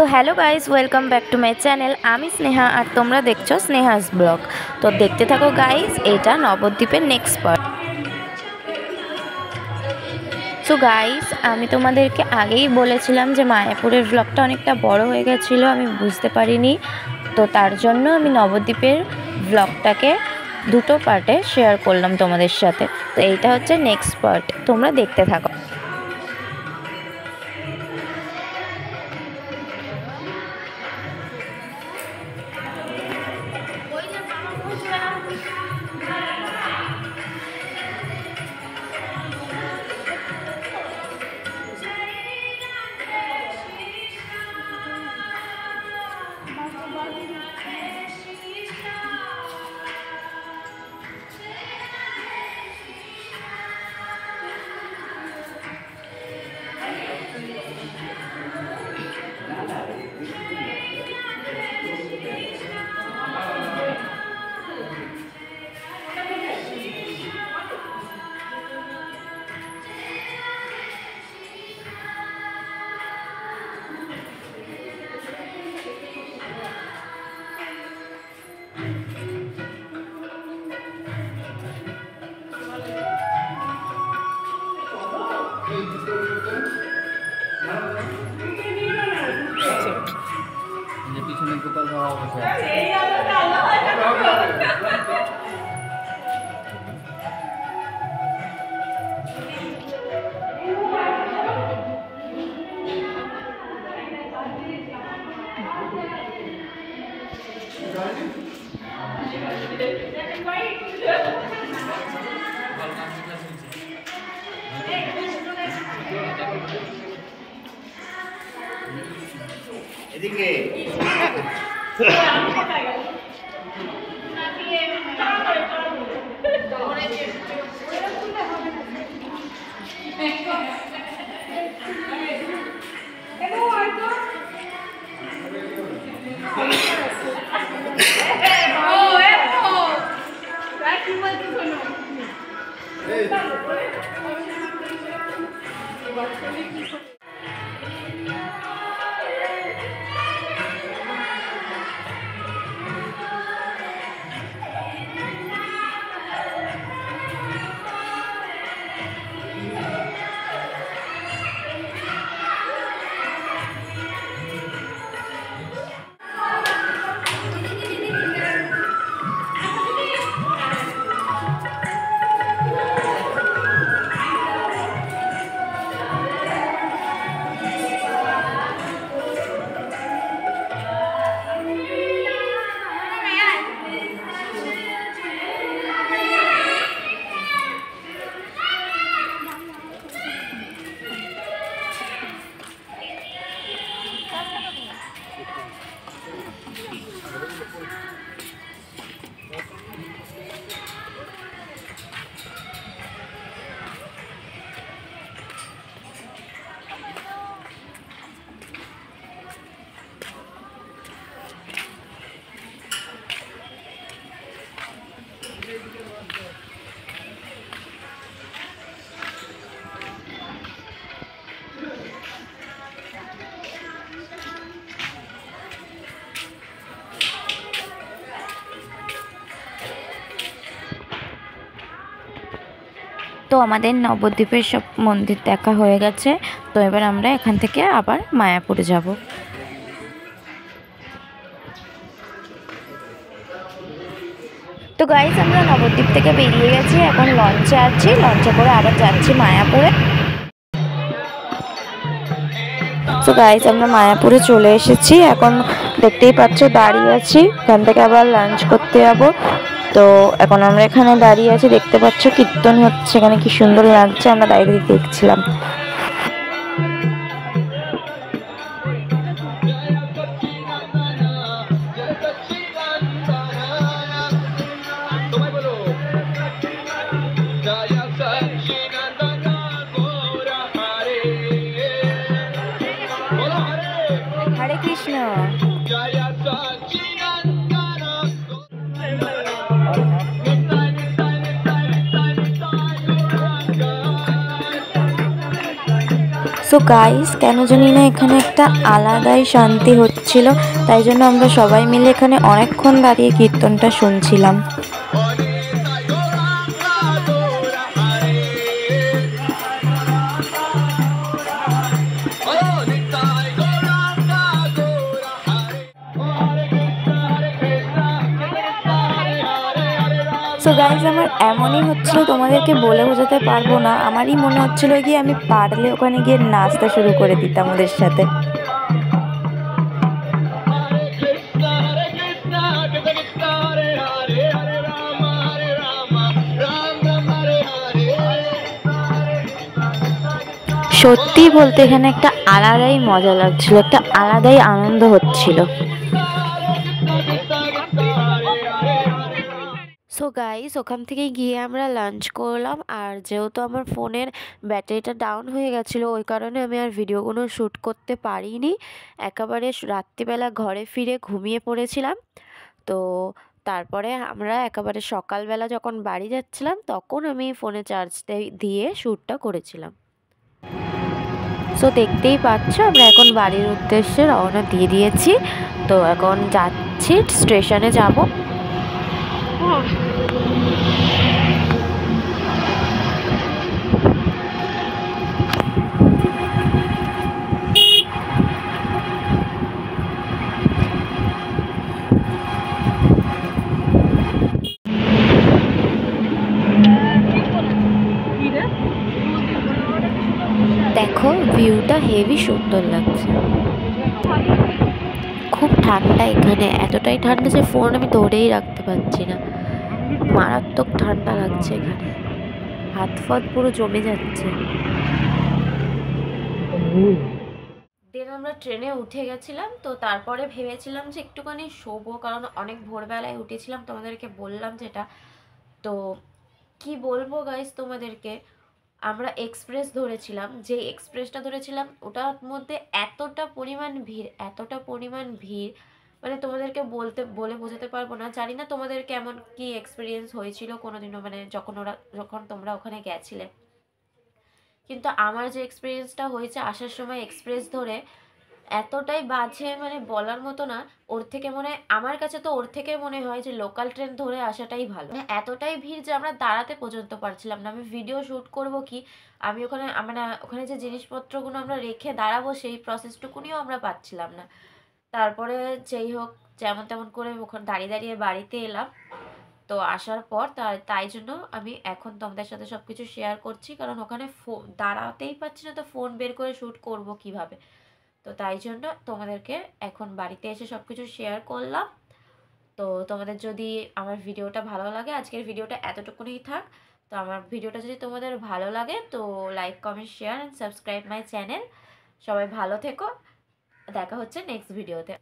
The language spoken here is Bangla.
So hello guys, welcome back to my channel. আমি স্নেহা আর তোমরা দেখছো স্নেহাস ব্লগ। তো দেখতে থাকো গাইস, এটা নবদ্বীপের নেক্সট পার্ট। সো গাইস, আমি তোমাদেরকে আগেই বলেছিলাম যে মায়াপুরের ব্লগটা অনেকটা বড় হয়ে গেছিলো, আমি বুঝতে পারিনি। তো তার জন্য আমি নবদ্বীপের ব্লগটাকে দুটো পার্টে শেয়ার করলাম তোমাদের সাথে। তো এইটা হচ্ছে নেক্সট পার্ট, তোমরা দেখতে থাকো। পিছনে গোপাল বাবা বসে এদিকে তো আমাদের নবদ্বীপের সব মন্দির দেখা হয়ে গেছে। তো এবার আমরা এখান থেকে আবার মায়াপুরে যাব। তো গাইস, আমরা নবদ্বীপ থেকে বেরিয়ে গেছি, এখন লঞ্চে আছি, লঞ্চে করে আবার যাচ্ছি মায়াপুরে। তো গাইস, আমরা মায়াপুরে চলে এসেছি, এখন দেখতেই পাচ্ছ দাঁড়িয়ে আছি, এখান থেকে আবার লাঞ্চ করতে যাবো। তো এখন আমরা এখানে দাঁড়িয়ে আছি, দেখতে পাচ্ছ কীর্তন হচ্ছে, এখানে কি সুন্দর লাগছে, আমরা দাঁড়িয়ে দেখছিলাম। হরে কৃষ্ণ। সো গাইস, কেন জানি না এখানে একটা আলাদাই শান্তি হচ্ছিল, তাই জন্য আমরা সবাই মিলে এখানে অনেকক্ষণ দাঁড়িয়ে কীর্তনটা শুনছিলাম। সো গাইজ, আমার এমনই হচ্ছিল, তোমাদেরকে বলে বোঝাতে পারবো না। আমারই মনে হচ্ছিল কি আমি পারলে ওখানে গিয়ে নাচতে শুরু করে দিতাম ওদের সাথে। সত্যি বলতে এখানে একটা আলাদাই মজা লাগছিল, একটা আলাদাই আনন্দ হচ্ছিল। সো গাইস, ওখান থেকে গিয়ে আমরা লাঞ্চ করলাম। আর যেহেতু আমার ফোনের ব্যাটারিটা ডাউন হয়ে গেছিলো, ওই কারণে আমি আর ভিডিওগুলো শ্যুট করতে পারিনি। একেবারে রাত্রিবেলা ঘরে ফিরে ঘুমিয়ে পড়েছিলাম। তো তারপরে আমরা একেবারে সকালবেলা যখন বাড়ি যাচ্ছিলাম, তখন আমি ফোনে চার্জ দিয়ে শ্যুটটা করেছিলাম। সো দেখতেই পাচ্ছ, আমরা এখন বাড়ির উদ্দেশ্যে রওনা দিয়ে দিয়েছি। তো এখন যাচ্ছি, স্টেশনে যাব। দেখো, ভিউটা হেভি সুন্দর লাগছে। খুব ঠান্ডা এখানে, এতটাই ঠান্ডা যে ফোন আমি ধরেই রাখতে পারছি না। মারাত্মক ঠান্ডা লাগছে এখানে, হাত ফাত পুরো জমে যাচ্ছে। দেন আমরা ট্রেনে উঠে গেছিলাম। তো তারপরে ভেবেছিলাম যে একটুখানি শোবো, কারণ অনেক ভোরবেলায় উঠেছিলাম, তোমাদেরকে বললাম যেটা। তো কি বলবো গাইস তোমাদেরকে, আমরা এক্সপ্রেস ধরেছিলাম, যে এক্সপ্রেসটা ধরেছিলাম ওটার মধ্যে এতটা পরিমাণ ভিড়, মানে তোমাদেরকে বলে বোঝাতে পারবো না। জানি না তোমাদের কেমন কি এক্সপিরিয়েন্স হয়েছিল কোনোদিনও, মানে যখন তোমরা ওখানে গেছিলে। কিন্তু আমার যে এক্সপিরিয়েন্সটা হয়েছে আসার সময় এক্সপ্রেস ধরে, এতটাই বাজে, মানে বলার মতো না। আমার কাছে তো ওর থেকে মনে হয় যে লোকাল ট্রেন ধরে আসাটাই ভালো। মানে এতটাই ভিড় যে আমরা দাঁড়াতে পর্যন্ত পারছিলাম না। আমি ভিডিও শ্যুট করব কি, আমি ওখানে যে জিনিসপত্রগুলো আমরা রেখে দাঁড়াবো, সেই প্রসেসটুকুনিও আমরা পাচ্ছিলাম না। তারপরে যেই হোক, যেমন তেমন করে ওখানে দাঁড়িয়ে দাঁড়িয়ে বাড়িতে এলাম। তো আসার পর তাই জন্য আমি এখন তোমাদের সাথে সব কিছু শেয়ার করছি, কারণ ওখানে দাঁড়াতেই পারছি না, তো ফোন বের করে শ্যুট করব কিভাবে। তো তাই জন্য তোমাদেরকে এখন বাড়িতে এসে সব কিছু শেয়ার করলাম। তো তোমাদের যদি আমার ভিডিওটা ভালো লাগে, আজকের ভিডিওটা এতটুকুনি থাক। তো আমার ভিডিওটা যদি তোমাদের ভালো লাগে, তো like, comment, share and subscribe my channel. সবাই ভালো থেকো, দেখা হচ্ছে নেক্সট ভিডিওতে।